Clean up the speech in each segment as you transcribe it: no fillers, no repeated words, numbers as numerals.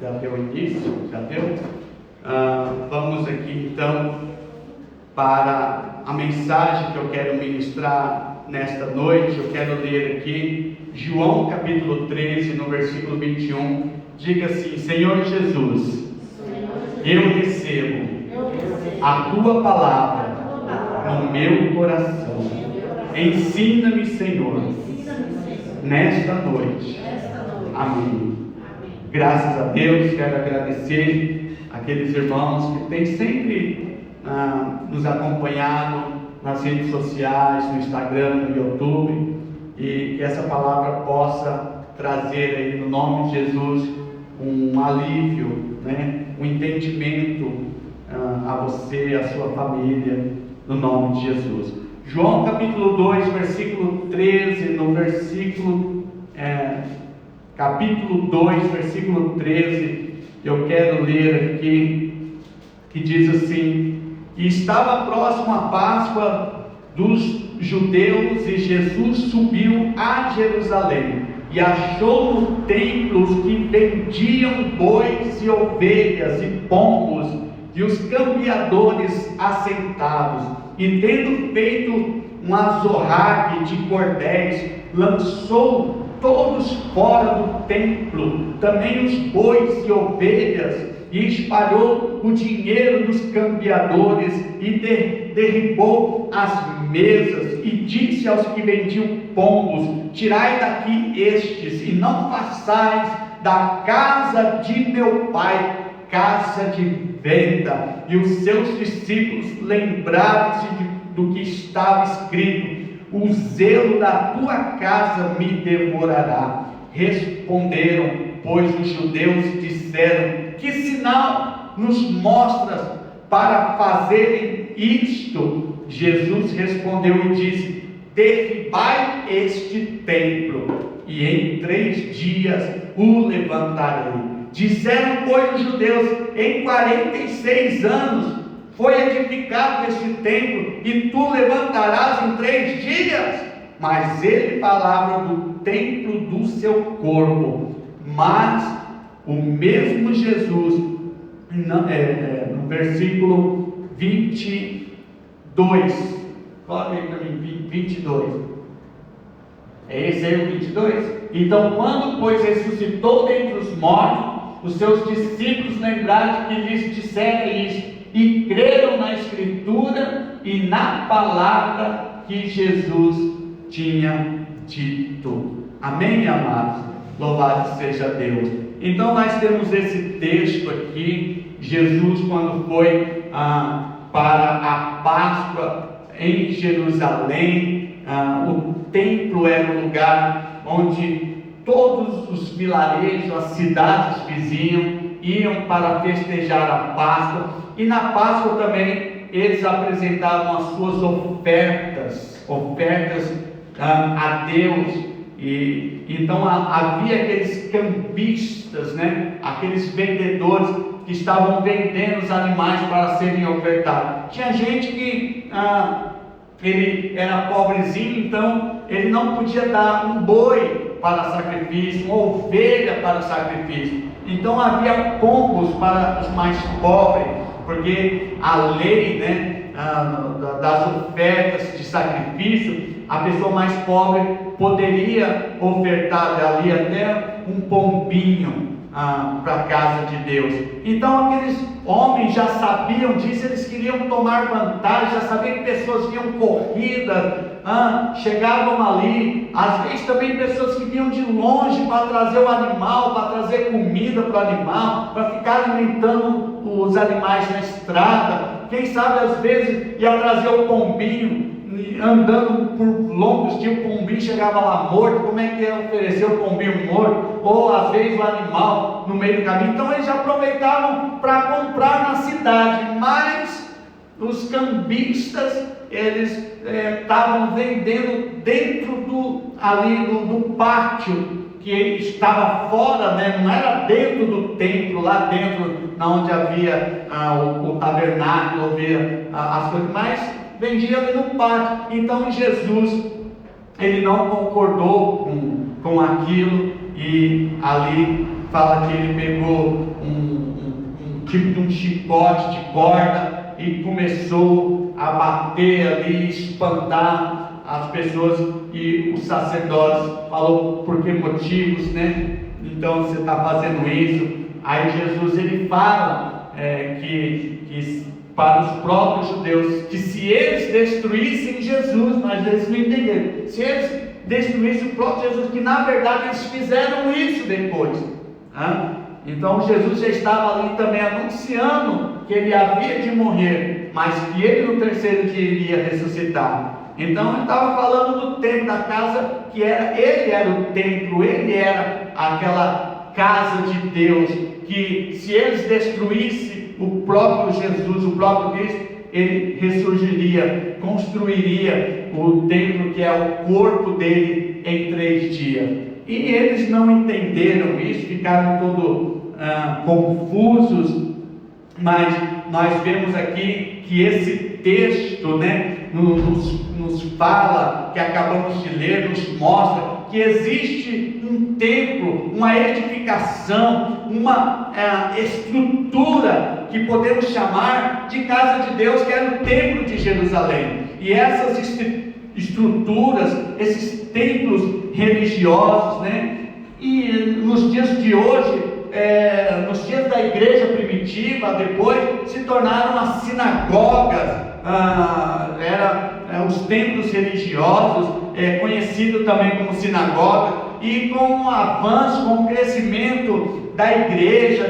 Já deu início? Já deu? Vamos aqui então para a mensagem que eu quero ministrar nesta noite. Eu quero ler aqui João capítulo 13, no versículo 21. Diga assim: Senhor Jesus, eu recebo a Tua palavra no meu coração. Ensina-me, Senhor, nesta noite. Amém. Graças a Deus, quero agradecer aqueles irmãos que têm sempre nos acompanhado nas redes sociais, no Instagram, no YouTube, e que essa palavra possa trazer aí, no nome de Jesus, um alívio, né? Um entendimento a você, a sua família, no nome de Jesus. João capítulo 2, versículo 13, no capítulo 2, versículo 13, eu quero ler aqui, que diz assim: E estava próximo a Páscoa dos judeus, e Jesus subiu a Jerusalém, e achou no templo os que vendiam bois e ovelhas e pombos, e os cambiadores assentados, e tendo feito um azorrague de cordéis, lançou todos fora do templo, também os bois e ovelhas, e espalhou o dinheiro dos cambiadores, e derribou as mesas, e disse aos que vendiam pombos: Tirai daqui estes, e não façais da casa de meu pai casa de venda. E os seus discípulos lembraram-se do que estava escrito: O zelo da tua casa me devorará. Responderam, pois, os judeus e disseram: Que sinal nos mostras para fazerem isto? Jesus respondeu e disse: Derribai este templo, e em 3 dias o levantarei. Disseram, pois, os judeus: Em 46 anos foi edificado este templo, e tu levantarás em 3 dias? Mas ele falava do templo do seu corpo. Mas o mesmo Jesus, no versículo 22, coloca aí para mim, 22. É esse aí o 22? Então, quando, pois, ressuscitou dentre os mortos, os seus discípulos lembraram que lhes dissera isto, e creram na Escritura e na palavra que Jesus tinha dito. Amém, amados? Louvado seja Deus. Então nós temos esse texto aqui. Jesus, quando foi para a Páscoa em Jerusalém, o templo era o lugar onde todos os vilarejos, as cidades vizinhas iam para festejar a Páscoa. E na Páscoa também eles apresentavam as suas ofertas a Deus. E então havia aqueles cambistas, né? Aqueles vendedores que estavam vendendo os animais para serem ofertados. Tinha gente que ele era pobrezinho, então ele não podia dar um boi para sacrifício, uma ovelha para sacrifício. Então havia pombos para os mais pobres, porque a lei, né, das ofertas de sacrifício, a pessoa mais pobre poderia ofertar ali até um pombinho para a casa de Deus. Então aqueles homens já sabiam disso, eles queriam tomar vantagem, já sabiam que pessoas vinham corridas, chegavam ali, às vezes também pessoas que vinham de longe para trazer o animal, para trazer comida para o animal, para ficar alimentando os animais na estrada. Quem sabe às vezes ia trazer o pombinho, andando por longos dias, o pombinho chegava lá morto. Como é que ia oferecer o pombinho morto? Ou às vezes o animal no meio do caminho. Então eles aproveitavam para comprar na cidade, mas os cambistas, eles estavam vendendo dentro do pátio, que estava fora, né? Não era dentro do templo, lá dentro, onde havia o tabernáculo, havia as coisas, mas vendia ali no pátio. Então Jesus, ele não concordou com aquilo, e ali fala que ele pegou tipo de um chicote de corda e começou a bater ali, espantar as pessoas. E o sacerdote falou: por que motivos, né? Então você está fazendo isso? Aí Jesus ele fala que para os próprios judeus, que se eles destruíssem Jesus, mas eles não entenderam, se eles destruíssem o próprio Jesus, que na verdade eles fizeram isso depois. Então Jesus já estava ali também anunciando que ele havia de morrer, mas que ele no terceiro dia iria ressuscitar. Então ele estava falando do templo, da casa que ele era o templo, ele era aquela casa de Deus, que se eles destruíssem o próprio Jesus, o próprio Cristo, ele ressurgiria, construiria o templo que é o corpo dele em 3 dias. E eles não entenderam isso, ficaram todos confusos, mas nós vemos aqui que esse texto, né, nos fala, que acabamos de ler, nos mostra que existe um templo, uma edificação, uma estrutura que podemos chamar de casa de Deus, que era o templo de Jerusalém. E essas estruturas, esses templos religiosos, né? E nos dias de hoje, nos dias da igreja primitiva, depois se tornaram as sinagogas, os templos religiosos, conhecido também como sinagoga. E com o avanço, com o crescimento da igreja,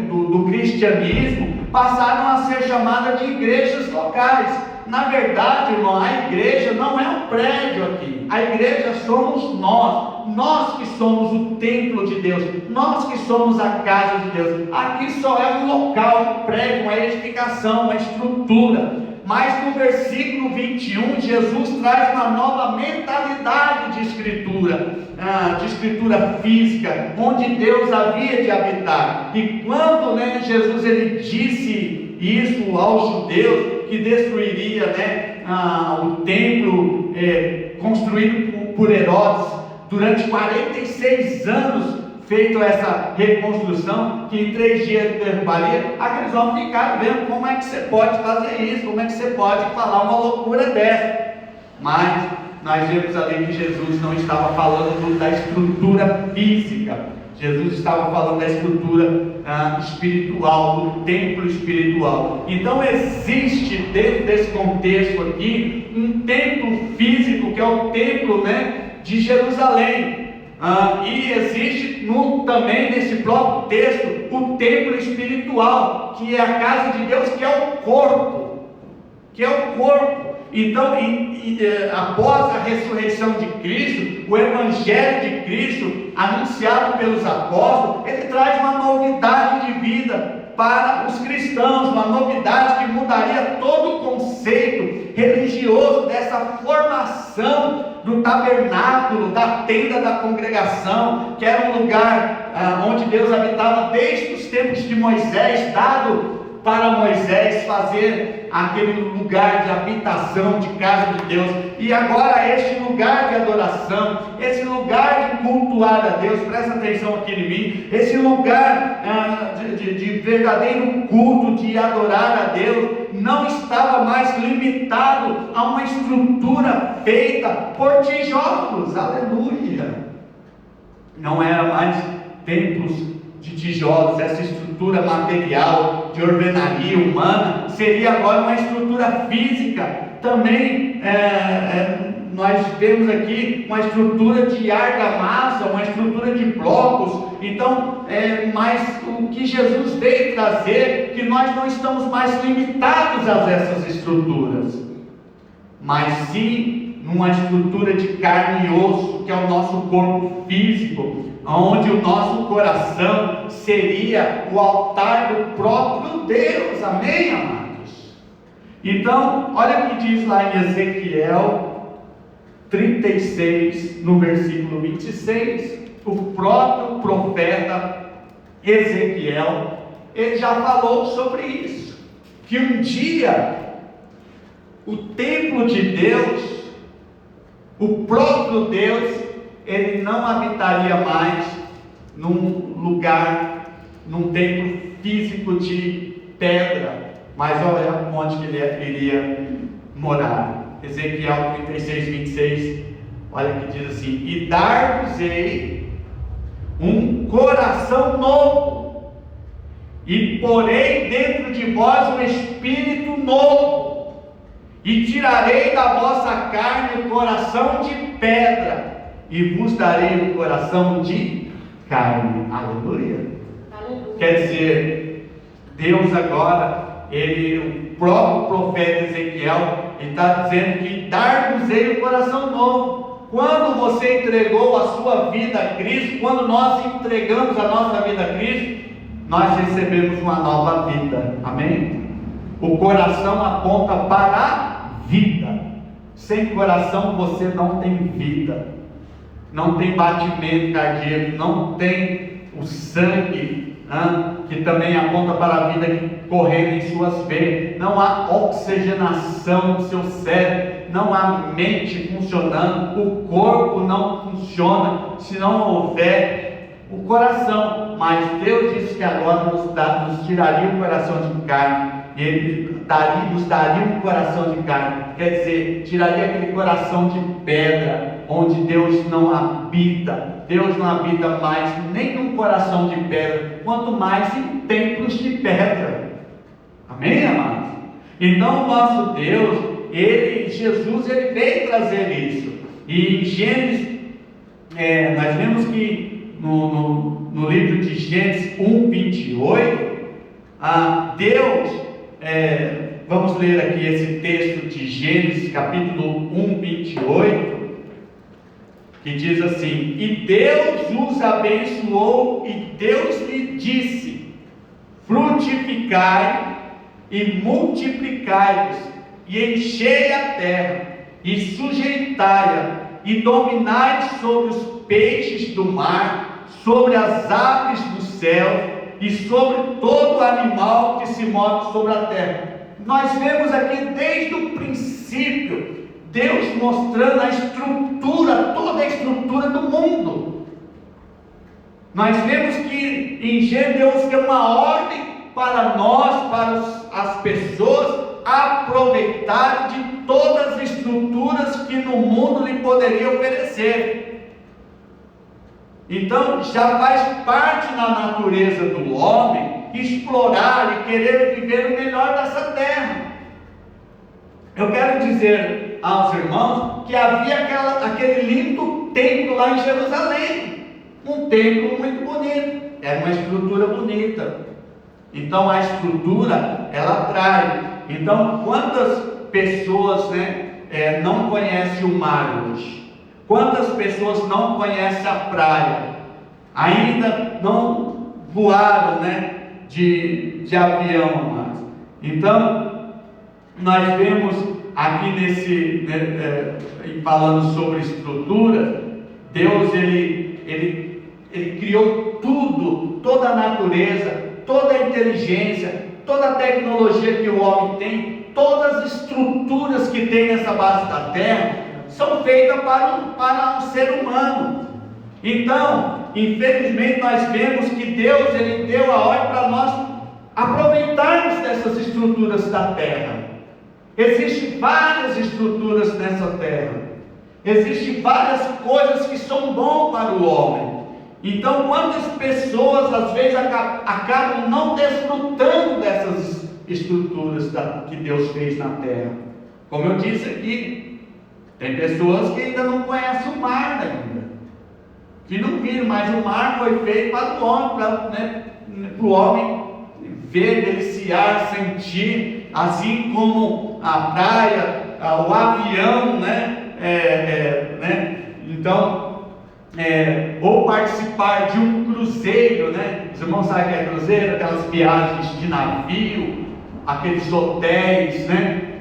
do cristianismo, passaram a ser chamadas de igrejas locais. Na verdade, irmão, a igreja não é um prédio aqui. A igreja somos nós que somos o templo de Deus, nós que somos a casa de Deus. Aqui só é um local, um prédio, uma edificação, uma estrutura. Mas no versículo 21, Jesus traz uma nova mentalidade de escritura física, onde Deus havia de habitar. E quando Jesus ele disse isso aos judeus, que destruiria o templo construído por Herodes, durante 46 anos, feito essa reconstrução, que em 3 dias derrubaria, aqueles homens ficaram vendo: como é que você pode fazer isso, como é que você pode falar uma loucura dessa? Mas nós vemos ali que Jesus não estava falando da estrutura física, Jesus estava falando da estrutura espiritual, do templo espiritual. Então existe dentro desse contexto aqui um templo físico, que é o templo de Jerusalém. E existe também nesse próprio texto o templo espiritual, que é a casa de Deus, que é o corpo. Então, após a ressurreição de Cristo, o Evangelho de Cristo, anunciado pelos apóstolos, ele traz uma novidade de vida para os cristãos, uma novidade que mudaria todo o conceito religioso dessa formação do tabernáculo, da tenda da congregação, que era um lugar onde Deus habitava desde os tempos de Moisés, dado para Moisés fazer aquele lugar de habitação, de casa de Deus. E agora este lugar de adoração, esse lugar de cultuar a Deus, presta atenção aqui em mim, esse lugar de verdadeiro culto, de adorar a Deus, não estava mais limitado a uma estrutura feita por tijolos, aleluia. Não era mais templos de tijolos, essa estrutura material de alvenaria humana seria agora uma estrutura física. Também nós vemos aqui uma estrutura de argamassa, uma estrutura de blocos. Então, mas o que Jesus veio trazer, que nós não estamos mais limitados a essas estruturas, mas sim numa estrutura de carne e osso, que é o nosso corpo físico, onde o nosso coração seria o altar do próprio Deus. Amém, amados? Então, olha o que diz lá em Ezequiel 36, no versículo 26, o próprio profeta Ezequiel, ele já falou sobre isso, que um dia o templo de Deus, o próprio Deus, ele não habitaria mais num lugar num templo físico de pedra, mas olha onde que ele iria morar. Ezequiel 36, 26, olha que diz assim: e dar-vos-ei um coração novo, e porei dentro de vós um espírito novo, e tirarei da vossa carne o coração de pedra, e vos darei o coração de carne. Aleluia. Aleluia. Quer dizer, Deus agora, o próprio profeta Ezequiel, ele está dizendo que dar-vos-ei um coração novo. Quando você entregou a sua vida a Cristo, quando nós entregamos a nossa vida a Cristo, nós recebemos uma nova vida. Amém? O coração aponta para a vida. Sem coração você não tem vida, não tem batimento cardíaco, não tem o sangue, que também aponta para a vida correndo em suas veias, não há oxigenação no seu cérebro, não há mente funcionando, o corpo não funciona se não houver o coração. Mas Deus disse que agora nos tiraria o coração de carne, e Ele nos daria um coração de carne, quer dizer, tiraria aquele coração de pedra, onde Deus não habita. Deus não habita mais nem num coração de pedra, quanto mais em templos de pedra. Amém, amados? Então o nosso Deus, Jesus, ele veio trazer isso. E em Gênesis, nós vemos que no livro de Gênesis 1, 28, Deus, vamos ler aqui esse texto de Gênesis capítulo 1, 28, que diz assim: e Deus os abençoou, e Deus lhe disse: frutificai e multiplicai-vos, e enchei a terra, e sujeitai-a, e dominai sobre os peixes do mar, sobre as aves do céu, e sobre todo animal que se move sobre a terra. Nós vemos aqui desde o princípio Deus mostrando a estrutura, toda a estrutura do mundo. Nós vemos que em Gênesis Deus deu uma ordem para nós, para as pessoas aproveitarem de todas as estruturas que no mundo lhe poderia oferecer. Então já faz parte na natureza do homem explorar e querer viver o melhor dessa terra. Eu quero dizer aos irmãos que havia aquele lindo templo lá em Jerusalém, um templo muito bonito, era uma estrutura bonita. Então a estrutura, ela atrai. Então quantas pessoas não conhecem o mar hoje? Quantas pessoas não conhecem a praia? Ainda não voaram de avião, mas então nós vemos aqui falando sobre estrutura, Deus ele criou tudo, toda a natureza, toda a inteligência, toda a tecnologia que o homem tem, todas as estruturas que tem nessa base da terra são feitas para um ser humano. Então, infelizmente, nós vemos que Deus ele deu a ordem para nós aproveitarmos dessas estruturas da terra. Existem várias estruturas nessa terra, existem várias coisas que são bom para o homem. Então quantas pessoas às vezes acabam não desfrutando dessas estruturas que Deus fez na terra? Como eu disse aqui, tem pessoas que ainda não conhecem o mar ainda, que não viram, mas o mar foi feito para o homem, para o homem ver, deliciar, sentir, assim como a praia, o avião, então, ou participar de um cruzeiro, Os irmãos sabem o que é cruzeiro? Aquelas viagens de navio, aqueles hotéis,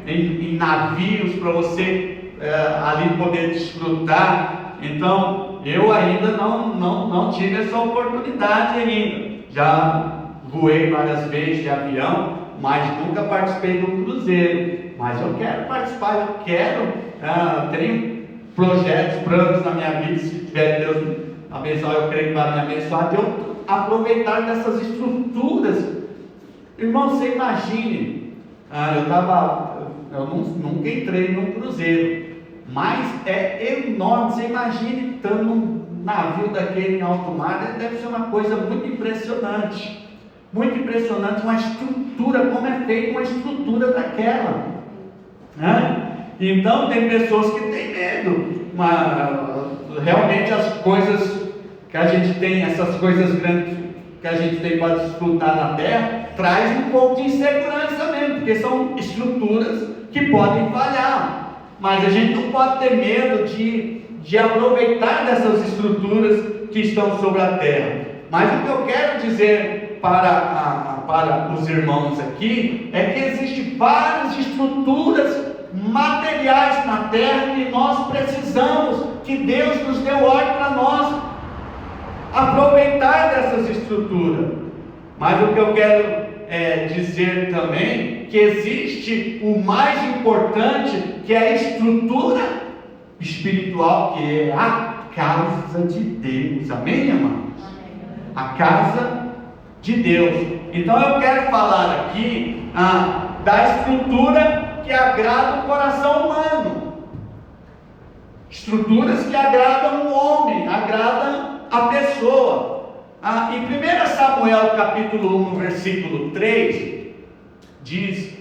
em navios para você ali poder desfrutar. Então, eu ainda não tive essa oportunidade ainda. Já voei várias vezes de avião, mas nunca participei de um cruzeiro. Mas eu quero participar, tenho projetos, planos na minha vida. Se tiver Deus abençoar, eu creio que vai me abençoar, de eu aproveitar dessas estruturas estruturas. Irmão, você imagine, eu nunca entrei num cruzeiro, mas é enorme. Você imagine estando num navio daquele em alto mar, deve ser uma coisa muito impressionante, uma estrutura, como é feita uma estrutura daquela, né? Então tem pessoas que têm medo, realmente as coisas que a gente tem, essas coisas grandes que a gente tem para desfrutar na terra, traz um pouco de insegurança mesmo, porque são estruturas que podem falhar. Mas a gente não pode ter medo de aproveitar dessas estruturas que estão sobre a terra. Mas o que eu quero dizer para os irmãos aqui é que existem várias estruturas materiais na terra que nós precisamos, que Deus nos deu ordem para nós aproveitar dessas estruturas. Mas o que eu quero dizer também, que existe o mais importante, que é a estrutura espiritual, que é a casa de Deus. Amém, irmãos? A casa de Deus. Então eu quero falar aqui da estrutura que agrada o coração humano. Estruturas que agradam o homem, agradam a pessoa. Em 1 Samuel capítulo 1, versículo 3, diz,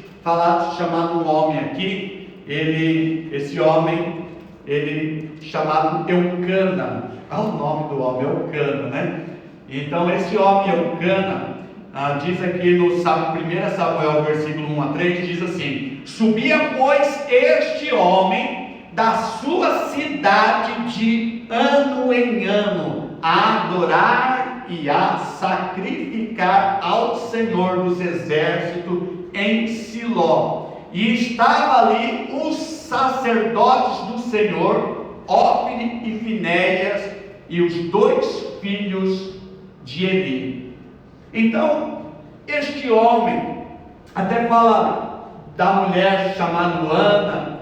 chamado um homem aqui, esse homem, chamado Eucana. Olha o nome do homem, Eucana, né? Então esse homem Eucana, diz aqui no 1 Samuel versículo 1 a 3, diz assim: subia pois este homem da sua cidade de ano em ano a adorar e a sacrificar ao Senhor dos exércitos em Siló, e estava ali os sacerdotes do Senhor, Ofni e Finéias, e os 2 filhos de Eli. Então este homem até fala da mulher chamada Ana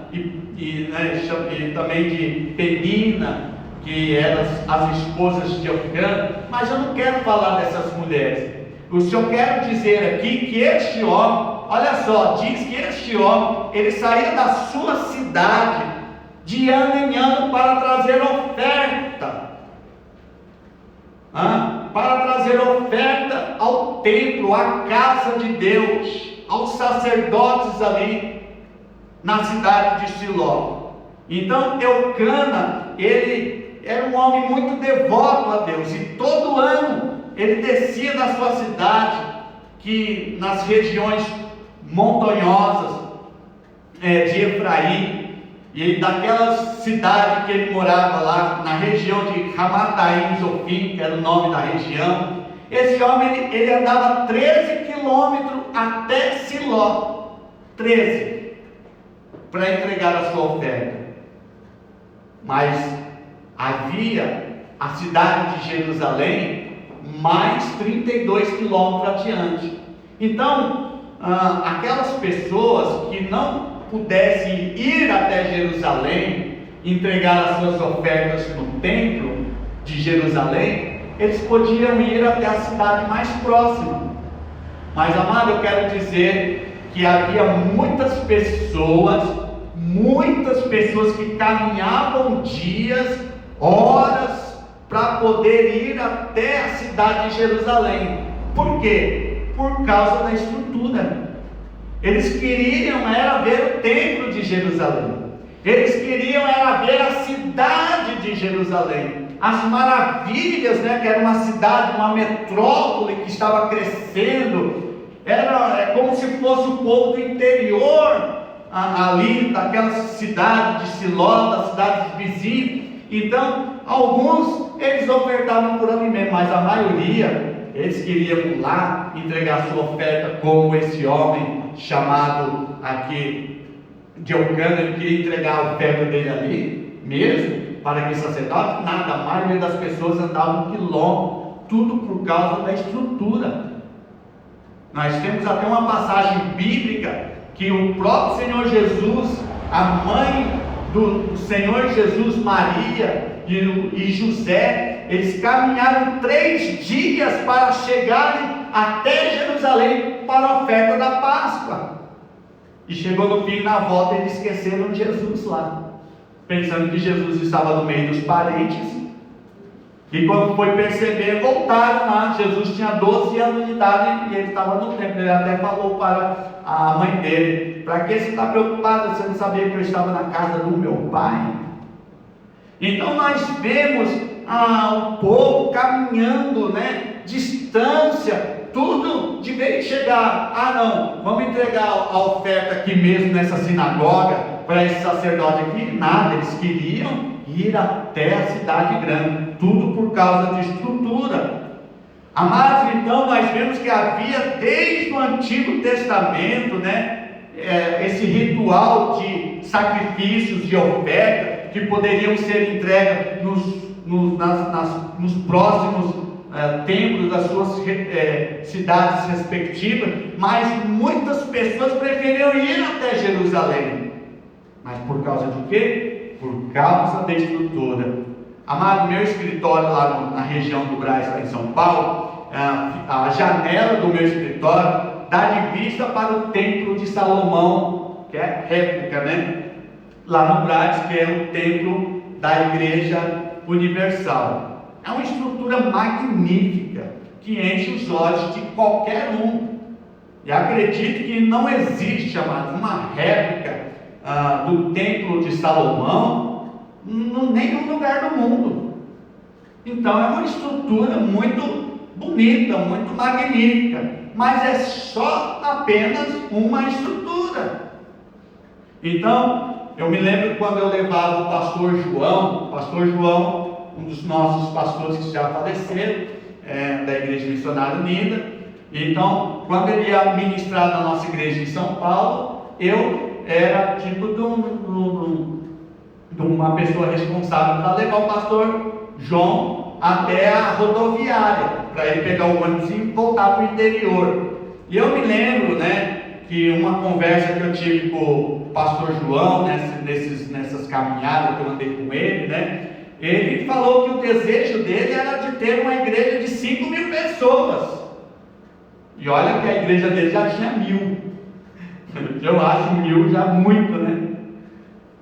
e também de Penina, que eram as esposas de Eucana, mas eu não quero falar dessas mulheres. O que eu quero dizer aqui que este homem, olha só, diz que este homem, ele saía da sua cidade de ano em ano para trazer oferta, para trazer oferta ao templo, à casa de Deus, aos sacerdotes ali na cidade de Siló. Então Eucana, ele era um homem muito devoto a Deus, e todo ano ele descia da sua cidade, que nas regiões montanhosas de Efraim, e daquela cidade que ele morava lá, na região de Ramataim Zofim, que era o nome da região, esse homem ele andava 13 quilômetros até Siló, 13, para entregar a sua oferta. Mas havia a cidade de Jerusalém mais 32 quilômetros adiante. Então, aquelas pessoas que não pudessem ir até Jerusalém, entregar as suas ofertas no templo de Jerusalém, eles podiam ir até a cidade mais próxima. Mas, amado, eu quero dizer que havia muitas pessoas que caminhavam dias, horas, para poder ir até a cidade de Jerusalém. Por quê? Por causa da estrutura. Eles queriam era ver o templo de Jerusalém. Eles queriam era ver a cidade de Jerusalém, as maravilhas, que era uma cidade, uma metrópole que estava crescendo. Era como se fosse o povo do interior ali daquela cidade de Siló, das cidades vizinhas. Então alguns eles ofertavam por ali mesmo, mas a maioria eles queriam ir lá entregar sua oferta, como esse homem chamado aqui de Eucana. Ele queria entregar a oferta dele ali mesmo, para que sacerdote, nada, a maioria das pessoas andavam 1 quilômetro, tudo por causa da estrutura. Nós temos até uma passagem bíblica que o próprio Senhor Jesus, a mãe do Senhor Jesus, Maria e José, eles caminharam 3 dias para chegarem até Jerusalém para a oferta da Páscoa. E chegou no fim, na volta, eles esqueceram de Jesus lá, pensando que Jesus estava no meio dos parentes. E quando foi perceber, voltaram lá. Jesus tinha 12 anos de idade e ele estava no templo. Ele até falou para a mãe dele: para que você está preocupado? Você não sabia que eu estava na casa do meu pai? Então nós vemos o povo caminhando, distância, tudo de vez de chegar. Não, vamos entregar a oferta aqui mesmo nessa sinagoga para esse sacerdote aqui. Nada, eles queriam ir até a cidade grande, tudo por causa de estrutura. Amados, então nós vemos que havia desde o Antigo Testamento, esse ritual de sacrifícios, de oferta, que poderiam ser entregues nos próximos templos das suas cidades respectivas, mas muitas pessoas preferiam ir até Jerusalém. Mas por causa de quê? Por causa da estrutura. Amado, meu escritório lá na região do Brás, lá em São Paulo, a janela do meu escritório dá de vista para o templo de Salomão, que é réplica, lá no Brás, que é o templo da Igreja Universal. É uma estrutura magnífica, que enche os olhos de qualquer um. E acredito que não existe, amado, uma réplica do templo de Salomão em nenhum lugar do mundo. Então é uma estrutura muito bonita, muito magnífica, mas é só apenas uma estrutura. Então eu me lembro quando eu levava o pastor João, um dos nossos pastores que já faleceram, da Igreja Missionária Unida. Então quando ele ia ministrar na nossa igreja em São Paulo, eu era tipo de uma pessoa responsável para levar o pastor João até a rodoviária, para ele pegar o ônibus e voltar para o interior. E eu me lembro, que uma conversa que eu tive com o pastor João, nessas caminhadas que eu andei com ele, ele falou que o desejo dele era de ter uma igreja de 5.000 pessoas. E olha que a igreja dele já tinha 1.000. Eu acho 1.000 já muito,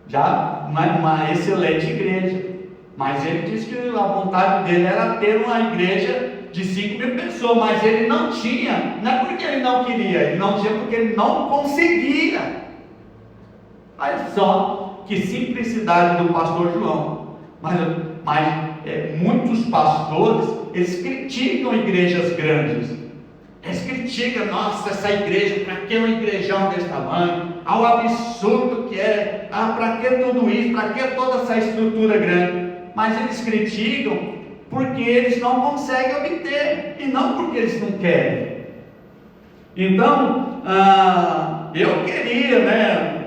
já uma excelente igreja. Mas ele disse que a vontade dele era ter uma igreja de 5.000 pessoas, mas ele não tinha, não é porque ele não queria, ele não tinha porque ele não conseguia. Olha só que simplicidade do pastor João. Mas muitos pastores, eles criticam igrejas grandes. Eles criticam: nossa, essa igreja, para que uma igrejão desse tamanho? O absurdo que é, para que tudo isso, para que toda essa estrutura grande? Mas eles criticam porque eles não conseguem obter, e não porque eles não querem. Então, eu queria,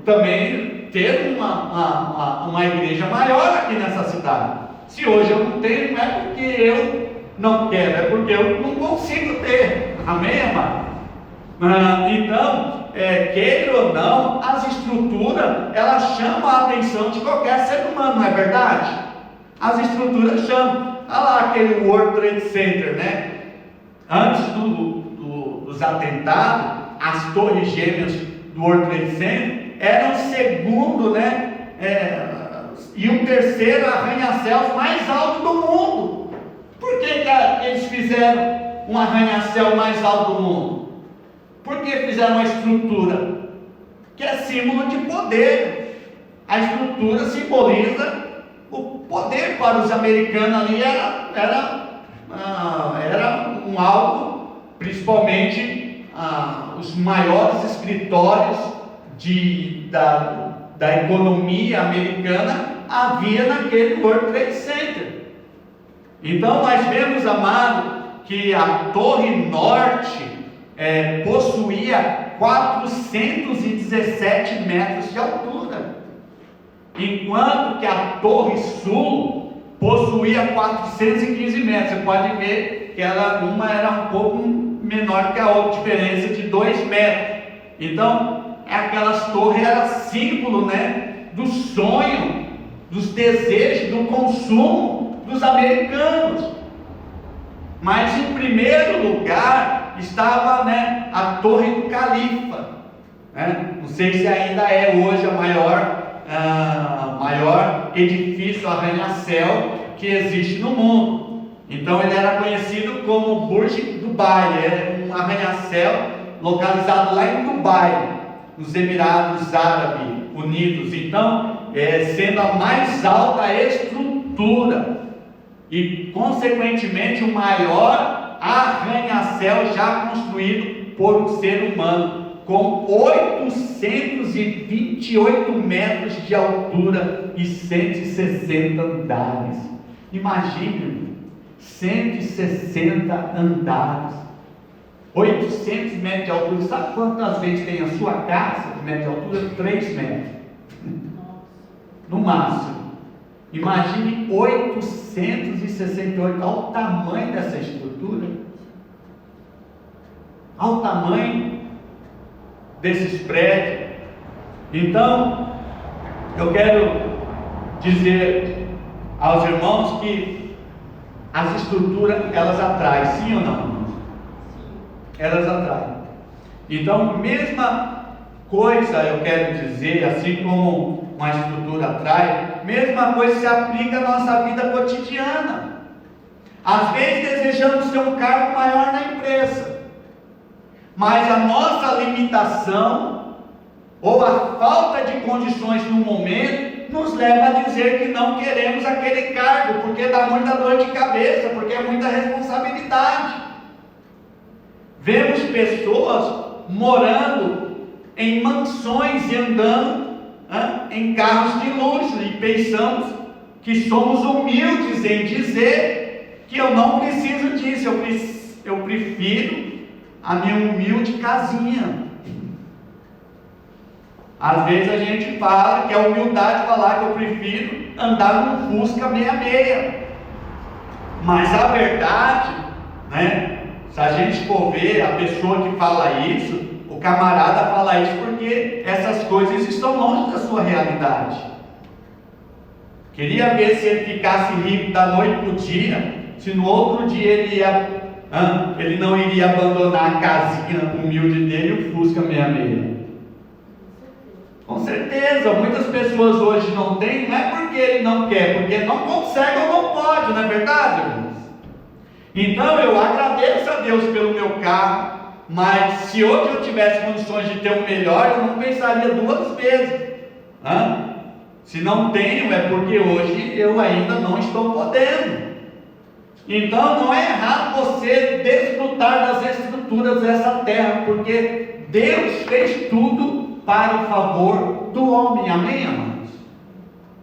também ter uma igreja maior aqui nessa cidade. Se hoje eu não tenho, não é porque eu não quero, é porque eu não consigo ter. Amém, amado? Então, queira ou não, as estruturas, elas chamam a atenção de qualquer ser humano, não é verdade? As estruturas chamam. Olha lá aquele World Trade Center, Antes dos atentados, as torres gêmeas do World Trade Center eram o segundo, e o terceiro arranha-céus mais alto do mundo. Por que eles fizeram um arranha-céu mais alto do mundo? Porque fizeram uma estrutura que é símbolo de poder. A estrutura simboliza o poder. Para os americanos ali era algo, principalmente os maiores escritórios da economia americana havia naquele World Trade Center. Então nós vemos, amado, que a Torre Norte possuía 417 metros de altura, enquanto que a Torre Sul possuía 415 metros. Você pode ver que uma era um pouco menor que a outra, diferença de 2 metros. Então, aquelas torres eram símbolo, do sonho, dos desejos, do consumo dos americanos. Mas em primeiro lugar estava, né, a Torre do Califa, né? Não sei se ainda é hoje a maior edifício arranha-céu que existe no mundo. Então ele era conhecido como Burj Dubai, é um arranha-céu localizado lá em Dubai, nos Emirados Árabes Unidos. Então, sendo a mais alta estrutura e, consequentemente, o maior arranha-céu já construído por um ser humano, com 828 metros de altura e 160 andares. Imagine, 160 andares, 800 metros de altura. Sabe quantas vezes tem a sua casa de metro de altura? 3 metros, no máximo. Imagine 868, ao tamanho dessa estrutura, ao tamanho desses prédios. Então, eu quero dizer aos irmãos que as estruturas, elas atraem, sim ou não? Elas atraem. Então, mesma coisa eu quero dizer, assim como uma estrutura atrai, mesma coisa se aplica à nossa vida cotidiana. Às vezes desejamos ter um cargo maior na empresa, mas a nossa limitação ou a falta de condições no momento nos leva a dizer que não queremos aquele cargo, porque dá muita dor de cabeça, porque é muita responsabilidade. Vemos pessoas morando em mansões e andando em carros de luxo, e pensamos que somos humildes em dizer que eu não preciso disso, eu prefiro a minha humilde casinha. Às vezes a gente fala que é humildade falar que eu prefiro andar num Fusca 66, mas a verdade, né, se a gente for ver a pessoa que fala isso, o camarada fala isso porque essas coisas estão longe da sua realidade. Queria ver se ele ficasse rico da noite para o dia, se no outro dia ele não iria abandonar a casinha humilde dele e o Fusca 66. Com certeza, muitas pessoas hoje não têm, não é porque ele não quer, porque não consegue ou não pode, não é verdade, irmãos? Então eu agradeço a Deus pelo meu carro, mas se hoje eu tivesse condições de ter um melhor, eu não pensaria 2 vezes. Se não tenho, é porque hoje eu ainda não estou podendo. Então não é errado você desfrutar das estruturas dessa terra, porque Deus fez tudo para o favor do homem, amém, amados?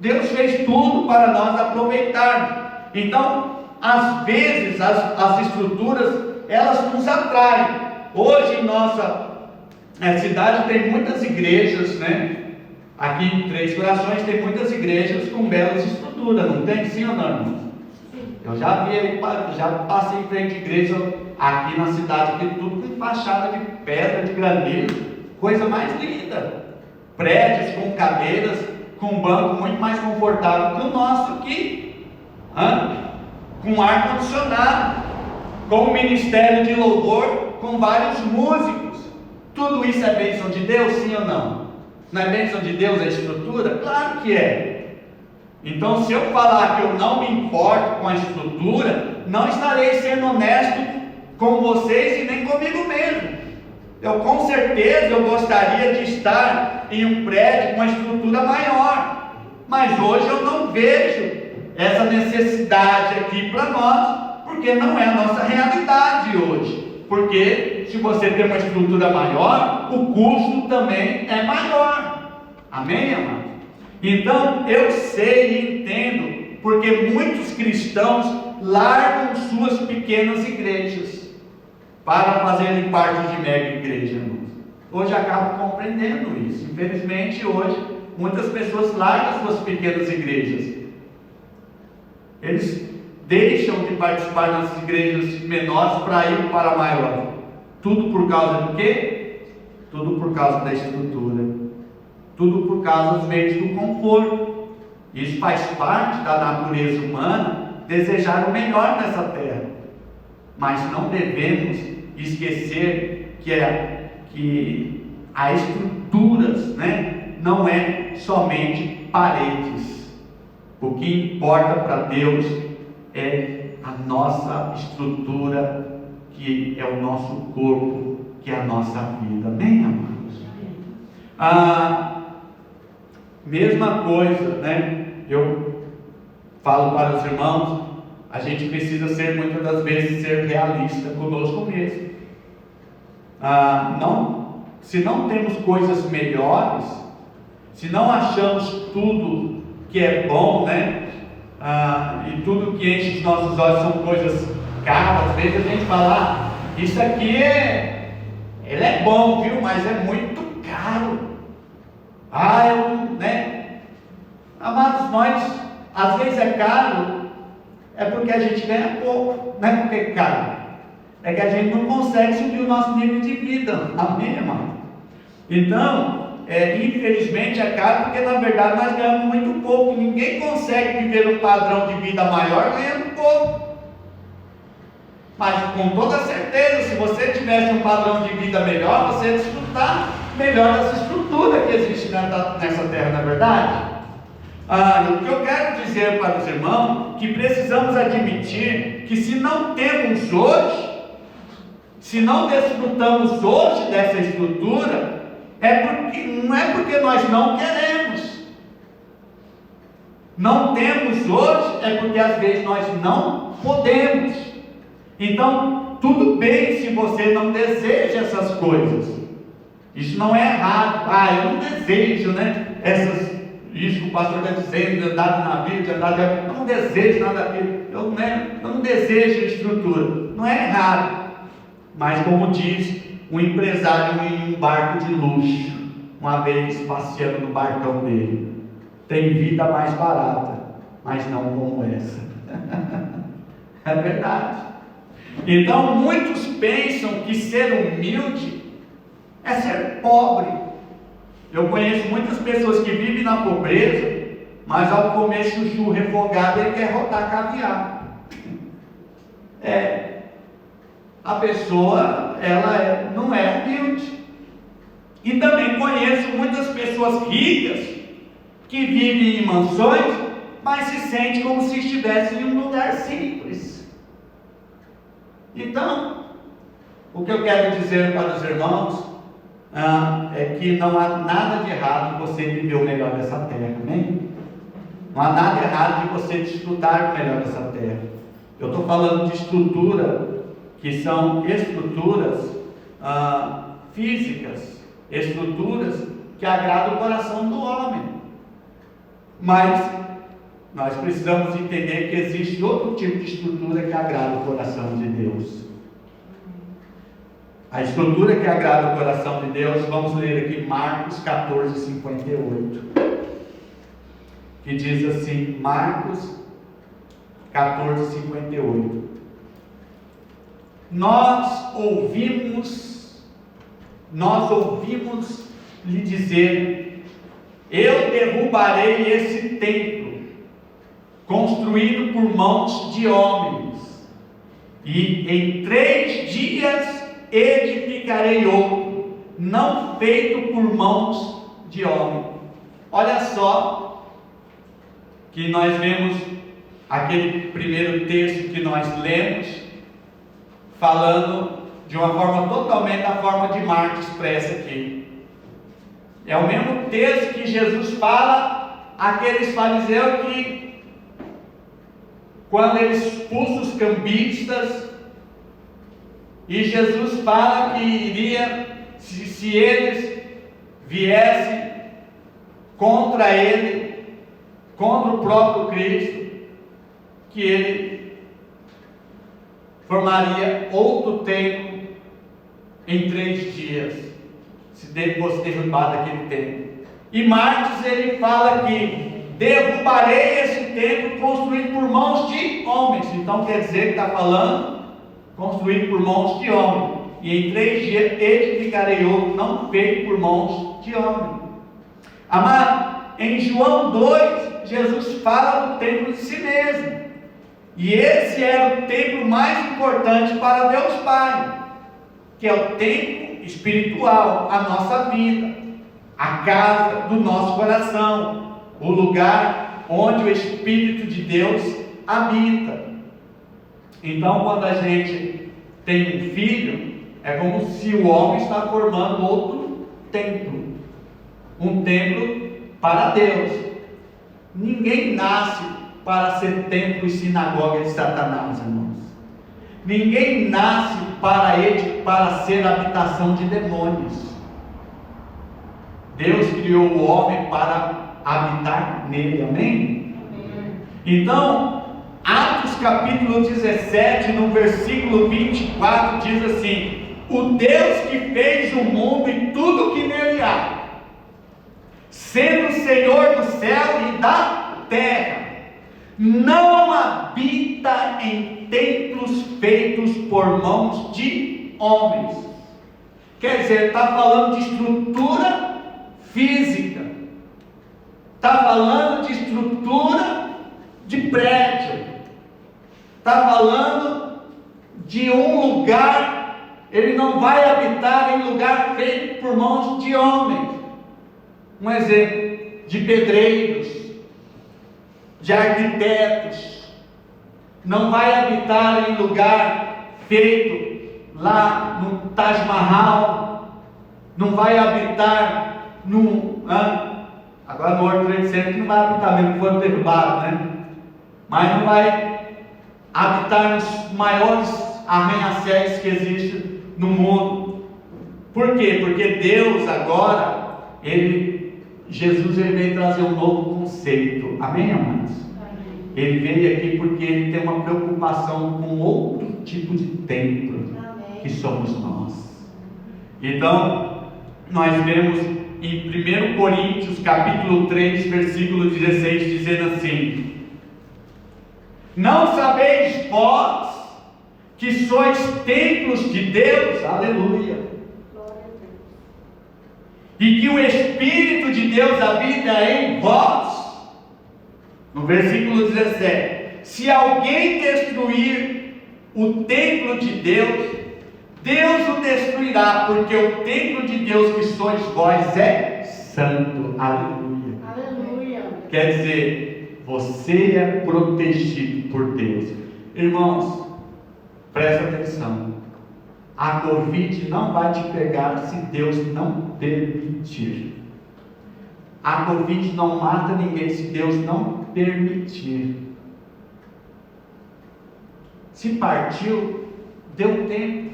Deus fez tudo para nós aproveitarmos. Então, às vezes, as estruturas, elas nos atraem. Hoje em nossa cidade tem muitas igrejas, né? Aqui em Três Corações tem muitas igrejas com belas estruturas, não tem? Sim ou não, irmãos? Eu já vi, já passei em frente à igreja aqui na cidade, aqui, tudo com fachada de pedra, de granito, coisa mais linda, prédios com cadeiras, com banco muito mais confortável que o nosso aqui, com ar condicionado, com o ministério de louvor, com vários músicos. Tudo isso é bênção de Deus, sim ou não? Não é bênção de Deus a estrutura? Claro que é. Então, se eu falar que eu não me importo com a estrutura, não estarei sendo honesto com vocês e nem comigo mesmo. Eu com certeza eu gostaria de estar em um prédio com uma estrutura maior, mas hoje eu não vejo essa necessidade aqui para nós, porque não é a nossa realidade hoje. Porque se você tem uma estrutura maior, o custo também é maior. Amém, amado? Então eu sei e entendo porque muitos cristãos largam suas pequenas igrejas para fazerem parte de mega igreja, irmãos. Hoje acabo compreendendo isso. Infelizmente hoje muitas pessoas largam suas pequenas igrejas. Eles deixam de participar das igrejas menores para ir para a maior. Tudo por causa do quê? Tudo por causa da estrutura. Tudo por causa dos meios do conforto. Isso faz parte da natureza humana, desejar o melhor nessa terra. mas não devemos esquecer que a estruturas, né, não é somente paredes. O que importa para Deus é a nossa estrutura, que é o nosso corpo, que é a nossa vida. Amém, amados? Mesma coisa, né? Eu falo para os irmãos, a gente precisa ser, muitas das vezes, ser realista conosco mesmo. Se não temos coisas melhores, se não achamos tudo que é bom, né? E tudo que enche os nossos olhos são coisas caras. Às vezes a gente fala, isso aqui ele é bom, viu? Mas é muito caro. Né? Amados, nós, às vezes é caro, é porque a gente ganha pouco, não é porque é caro, é que a gente não consegue subir o nosso nível de vida. Amém, irmão? Então, infelizmente é caro, porque na verdade nós ganhamos muito pouco. Ninguém consegue viver um padrão de vida maior ganhando pouco. Mas com toda certeza, se você tivesse um padrão de vida melhor, você ia desfrutar melhor dessa estrutura que existe nessa terra, não é verdade? O que eu quero dizer para os irmãos, que precisamos admitir que se não temos hoje, se não desfrutamos hoje dessa estrutura, não é porque nós não queremos. Não temos hoje, é porque às vezes nós não podemos. Então, tudo bem se você não deseja essas coisas. Isso não é errado. Eu não desejo, né? Isso que o pastor está dizendo, de andar de navio, de andar de avião. Eu não desejo nada daquilo. Eu não desejo estrutura. Não é errado. Mas como diz um empresário em um barco de luxo, uma vez passeando no barcão dele, tem vida mais barata, mas não como essa. É verdade. Então muitos pensam que ser humilde é ser pobre. Eu conheço muitas pessoas que vivem na pobreza, mas ao comer chuchu refogado ele quer rotar caviar. A pessoa, não é humilde. E também conheço muitas pessoas ricas que vivem em mansões, mas se sentem como se estivessem em um lugar simples. Então, o que eu quero dizer para os irmãos é que não há nada de errado em você viver o melhor dessa terra, amém? Não há nada errado de você desfrutar o melhor dessa terra. Eu estou falando de estrutura, que são estruturas físicas, estruturas que agradam o coração do homem. Mas nós precisamos entender que existe outro tipo de estrutura que agrada o coração de Deus. A estrutura que agrada o coração de Deus, vamos ler aqui Marcos 14, 58. Que diz assim, Marcos 14, 58. Nós ouvimos lhe dizer: eu derrubarei esse templo, construído por mãos de homens, e em 3 dias edificarei outro, não feito por mãos de homem. Olha só, que nós vemos aquele primeiro texto que nós lemos, falando de uma forma totalmente da forma de Marcos expressa aqui. É o mesmo texto que Jesus fala àqueles fariseus que, quando ele expulsa os cambistas, e Jesus fala que iria, se eles viessem contra ele, contra o próprio Cristo, que ele formaria outro templo em 3 dias, se fosse derrubado aquele templo. E Marcos ele fala que derrubarei esse templo construído por mãos de homens. Então quer dizer que está falando construído por mãos de homem, e em 3 dias edificarei outro, não feito por mãos de homem. Amado, em João 2, Jesus fala do templo de si mesmo. E esse era o templo mais importante para Deus Pai, que é o templo espiritual, a nossa vida, a casa do nosso coração, o lugar onde o Espírito de Deus habita. Então, quando a gente tem um filho, é como se o homem está formando outro templo, um templo para Deus. Ninguém nasce para ser templo e sinagoga de Satanás, irmãos. Ninguém nasce para ser habitação de demônios. Deus criou o homem para habitar nele, amém? Então, Atos capítulo 17, no versículo 24, diz assim: o Deus que fez o mundo e tudo que nele há, sendo Senhor do céu e da terra, não habita em templos feitos por mãos de homens. Quer dizer, está falando de estrutura física, está falando de estrutura de prédio, está falando de um lugar. Ele não vai habitar em lugar feito por mãos de homens. Um exemplo, de pedreiros, de arquitetos. Não vai habitar em lugar feito lá no Taj Mahal. Não vai habitar agora no World Trade Center não vai habitar mesmo, foi derrubado, né? Mas não vai habitar nos maiores arranha-céus que existem no mundo. Por quê? Porque Deus agora, Jesus veio trazer um novo conceito. Amém, amados? Amém. Ele veio aqui porque ele tem uma preocupação com outro tipo de templo. Amém. Que somos nós. Então, nós vemos em 1 Coríntios capítulo 3, versículo 16, dizendo assim: não sabeis vós que sois templos de Deus, aleluia, e que o Espírito de Deus habita em vós? No versículo 17: se alguém destruir o templo de Deus, Deus o destruirá, porque o templo de Deus que sois vós é santo, aleluia, aleluia. Quer dizer, você é protegido por Deus. Irmãos, presta atenção, a Covid não vai te pegar se Deus não permitir. A Covid não mata ninguém se Deus não permitir. Se partiu, deu tempo.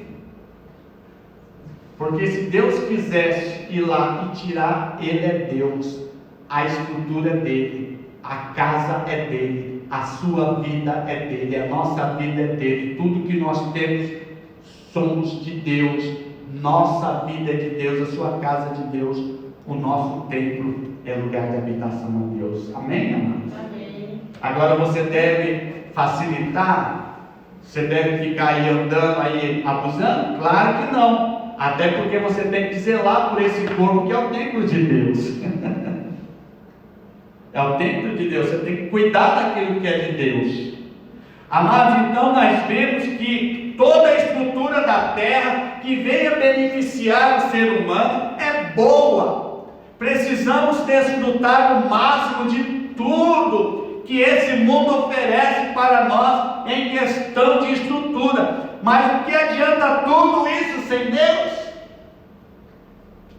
Porque se Deus quisesse ir lá e tirar, Ele é Deus, a estrutura é dele, a casa é dele, a sua vida é dele, a nossa vida é dele, tudo que nós temos somos de Deus, nossa vida é de Deus, a sua casa é de Deus, o nosso templo é lugar de habitação a Deus. Amém, amados? Amém. Agora você deve facilitar, você deve ficar aí andando, aí abusando? Claro que não. Até porque você tem que zelar por esse corpo que é o templo de Deus. É o templo de Deus, você tem que cuidar daquilo que é de Deus. Amados, então nós vemos que toda a estrutura da terra que venha beneficiar o ser humano é boa. Precisamos desfrutar o máximo de tudo que esse mundo oferece para nós em questão de estrutura. Mas o que adianta tudo isso sem Deus?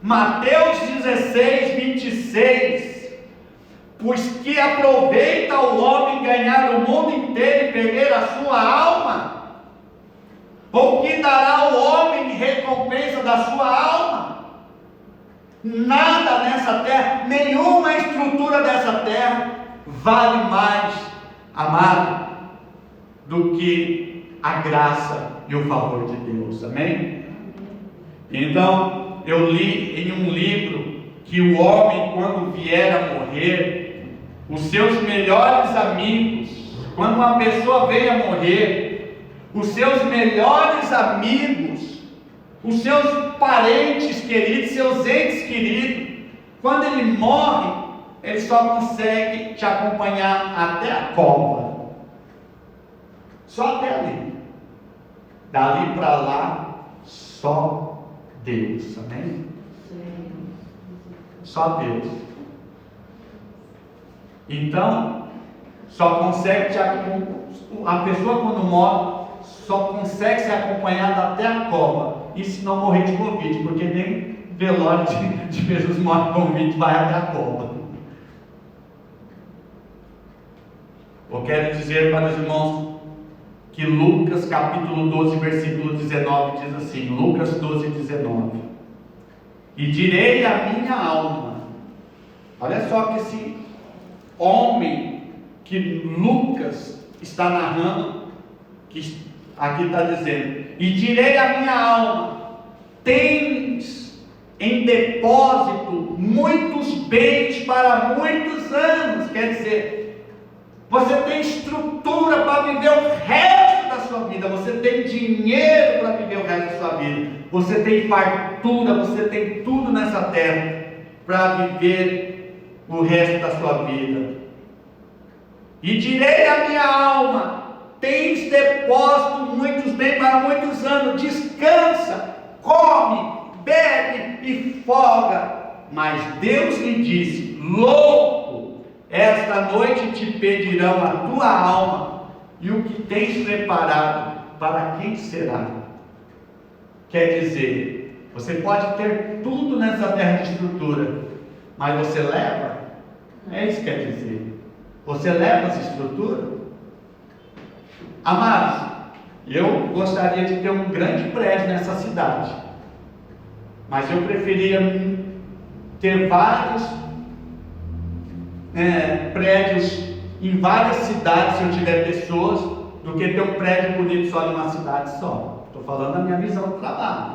Mateus 16, 26: pois que aproveita o homem ganhar o mundo inteiro e perder a sua alma? Ou que dará o homem em recompensa da sua alma? Nada nessa terra, nenhuma estrutura dessa terra vale mais, amado, do que a graça e o favor de Deus. Amém? Então, eu li em um livro que o homem, quando vier a morrer, os seus melhores amigos, quando uma pessoa vem a morrer, os seus melhores amigos, os seus parentes queridos, seus entes queridos, quando ele morre, ele só consegue te acompanhar até a cova. Só até ali. Dali para lá, só Deus. Amém? Só Deus. Então, só consegue a pessoa quando morre, só consegue ser acompanhada até a cova. E se não morrer de Covid, porque nem velório de pessoas morrem de Covid vai até a cova. Eu quero dizer para os irmãos que Lucas capítulo 12, versículo 19 diz assim, Lucas 12, 19. E direi à minha alma, olha só que esse homem que Lucas está narrando, que aqui está dizendo, e direi à minha alma, tens em depósito muitos bens para muitos anos, quer dizer, você tem estrutura para viver o resto da sua vida, você tem dinheiro para viver o resto da sua vida, você tem fartura, você tem tudo nessa terra para viver o resto da sua vida. E direi à minha alma, tens depósito muitos bens para muitos anos, descansa, come, bebe e folga. Mas Deus lhe disse, louco, esta noite te pedirão a tua alma, e o que tens preparado, para quem será? Quer dizer, você pode ter tudo nessa terra de estrutura, mas você leva? É isso que quer dizer. Você leva essa estrutura? Amados, eu gostaria de ter um grande prédio nessa cidade, mas eu preferia ter vários prédios em várias cidades, se eu tiver pessoas, do que ter um prédio bonito só em uma cidade só. Estou falando da minha visão do trabalho.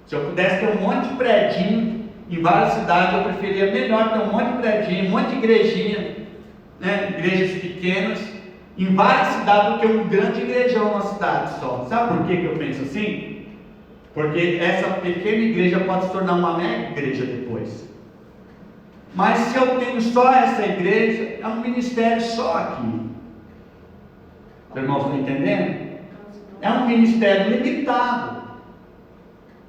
Se eu pudesse ter um monte de prédio em várias cidades, eu preferia melhor ter um monte de prédio, um monte de igrejinha, igrejas pequenas, em várias cidades, do que um grande igrejão numa cidade só. Sabe por que eu penso assim? Porque essa pequena igreja pode se tornar uma mega igreja depois. Mas se eu tenho só essa igreja, é um ministério só aqui. Os irmãos estão entendendo? É um ministério limitado.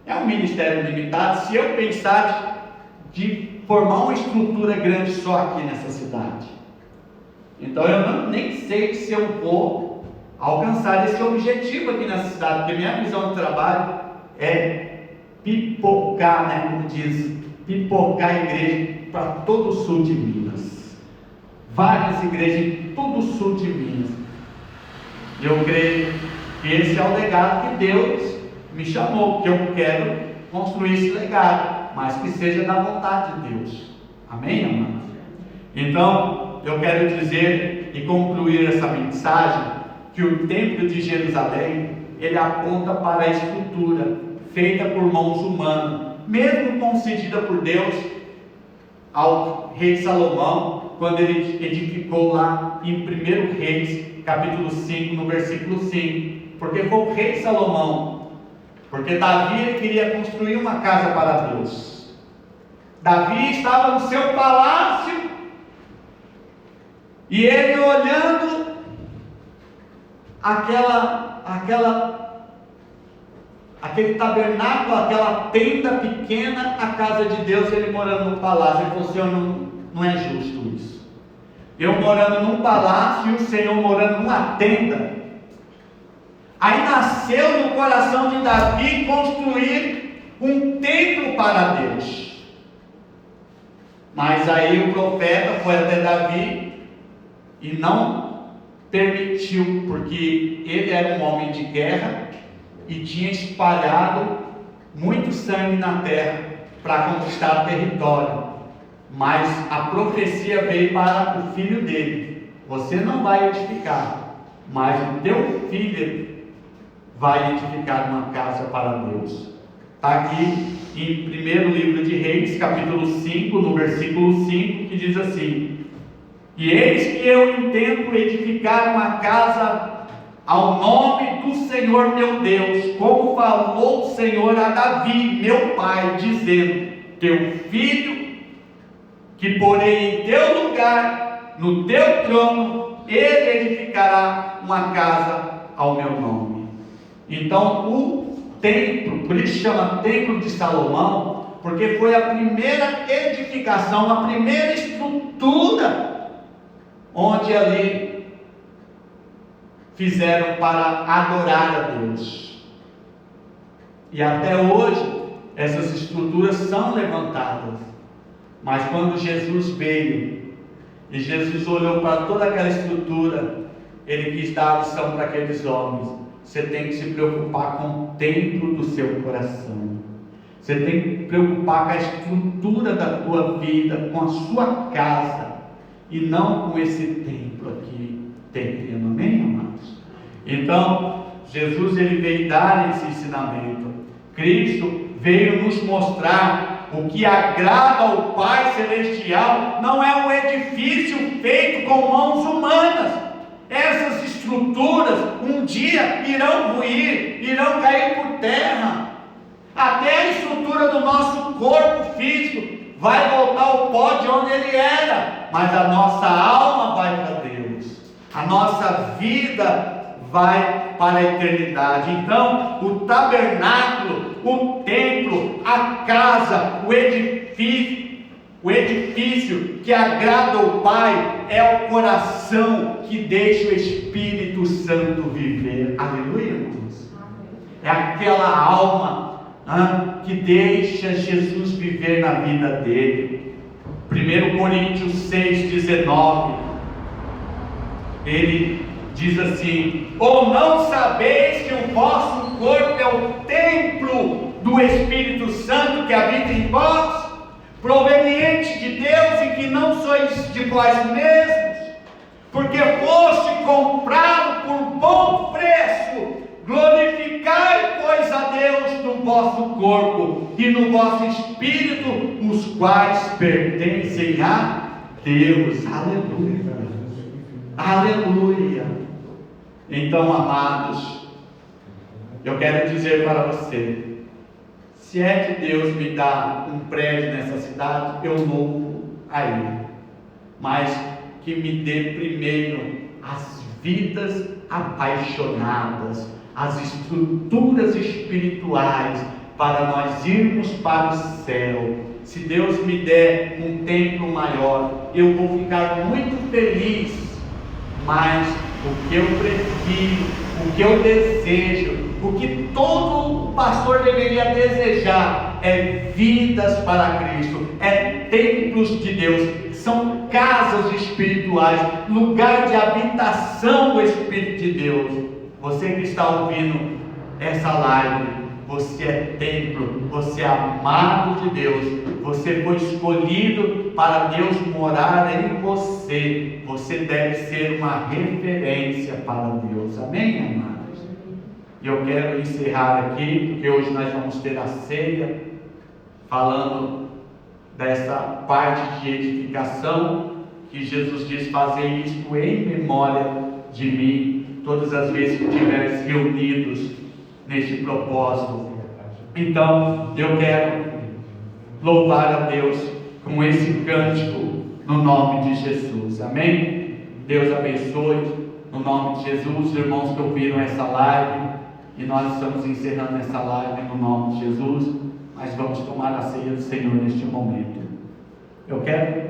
É um ministério limitado se eu pensar de formar uma estrutura grande só aqui nessa cidade. Então eu nem sei se eu vou alcançar esse objetivo aqui nessa cidade, porque minha visão de trabalho é pipocar, como diz, pipocar a igreja para todo o sul de Minas. Várias igrejas em todo o sul de Minas. Eu creio que esse é o legado que Deus me chamou, que eu quero construir esse legado, mas que seja da vontade de Deus. Amém, amados? Então, eu quero dizer e concluir essa mensagem que o templo de Jerusalém, ele aponta para a estrutura feita por mãos humanas, mesmo concedida por Deus ao rei Salomão, quando ele edificou lá em 1 Reis, capítulo 5, no versículo 5, porque foi o rei Salomão, porque Davi ele queria construir uma casa para Deus. Davi estava no seu palácio, e ele olhando aquele tabernáculo, aquela tenda pequena, a casa de Deus, ele morando no palácio, ele falou: Senhor, não é justo isso. Eu morando num palácio e o Senhor morando numa tenda. Aí nasceu no coração de Davi construir um templo para Deus. Mas aí o profeta foi até Davi e não permitiu, porque ele era um homem de guerra e tinha espalhado muito sangue na terra para conquistar território. Mas a profecia veio para o filho dele: você não vai edificar, mas o teu filho vai edificar uma casa para Deus. Está aqui em 1º livro de Reis, capítulo 5, no versículo 5, que diz assim: e eis que eu intento edificar uma casa ao nome do Senhor meu Deus, como falou o Senhor a Davi, meu pai, dizendo: teu filho, que porei em teu lugar, no teu trono, ele edificará edificará uma casa ao meu nome. Então o templo, por isso chama Templo de Salomão, porque foi a primeira edificação, a primeira estrutura, onde ali fizeram para adorar a Deus. E até hoje, essas estruturas são levantadas. Mas quando Jesus veio, e Jesus olhou para toda aquela estrutura, Ele quis dar a lição para aqueles homens: você tem que se preocupar com o templo do seu coração. Você tem que se preocupar com a estrutura da tua vida, com a sua casa, e não com esse templo aqui terreno. Amém, amados? Então, Jesus ele veio dar esse ensinamento. Cristo veio nos mostrar o que agrada ao Pai Celestial. Não é um edifício feito com mãos humanas. Essas estruturas um dia irão ruir, irão cair por terra. Até a estrutura do nosso corpo físico vai voltar ao pó de onde ele era, mas a nossa alma vai para Deus, a nossa vida vai para a eternidade. Então o tabernáculo, o templo, a casa, o edifício que agrada ao Pai é o coração que deixa o Espírito Santo viver. Aleluia, irmãos. É aquela alma que deixa Jesus viver na vida dele. 1 Coríntios 6,19, ele diz assim: ou não sabeis que o vosso corpo é o templo do Espírito Santo que habita em vós, proveniente de Deus, e que não sois de vós mesmos, porque foste comprado por bom preço. Glorificai, pois, a Deus no vosso corpo e no vosso espírito, os quais pertencem a Deus. Aleluia, aleluia. Então, amados, eu quero dizer para você: se é que Deus me dá um prédio nessa cidade, eu louvo a Ele, mas que me dê primeiro as vidas apaixonadas, as estruturas espirituais, para nós irmos para o céu. Se Deus me der um templo maior, eu vou ficar muito feliz, mas o que eu prefiro, o que eu desejo, o que todo pastor deveria desejar é vidas para Cristo, é templos de Deus, são casas espirituais, lugar de habitação do Espírito de Deus. Você que está ouvindo essa live, você é templo, você é amado de Deus, você foi escolhido para Deus morar em você. Você deve ser uma referência para Deus. Amém, amados? E eu quero encerrar aqui, porque hoje nós vamos ter a ceia, falando dessa parte de edificação, que Jesus diz: fazer isto em memória de mim, todas as vezes que estiveres reunidos neste propósito. Então eu quero louvar a Deus com esse cântico no nome de Jesus. Amém? Deus abençoe no nome de Jesus os irmãos que ouviram essa live, e nós estamos encerrando essa live no nome de Jesus, mas vamos tomar a ceia do Senhor neste momento. Eu quero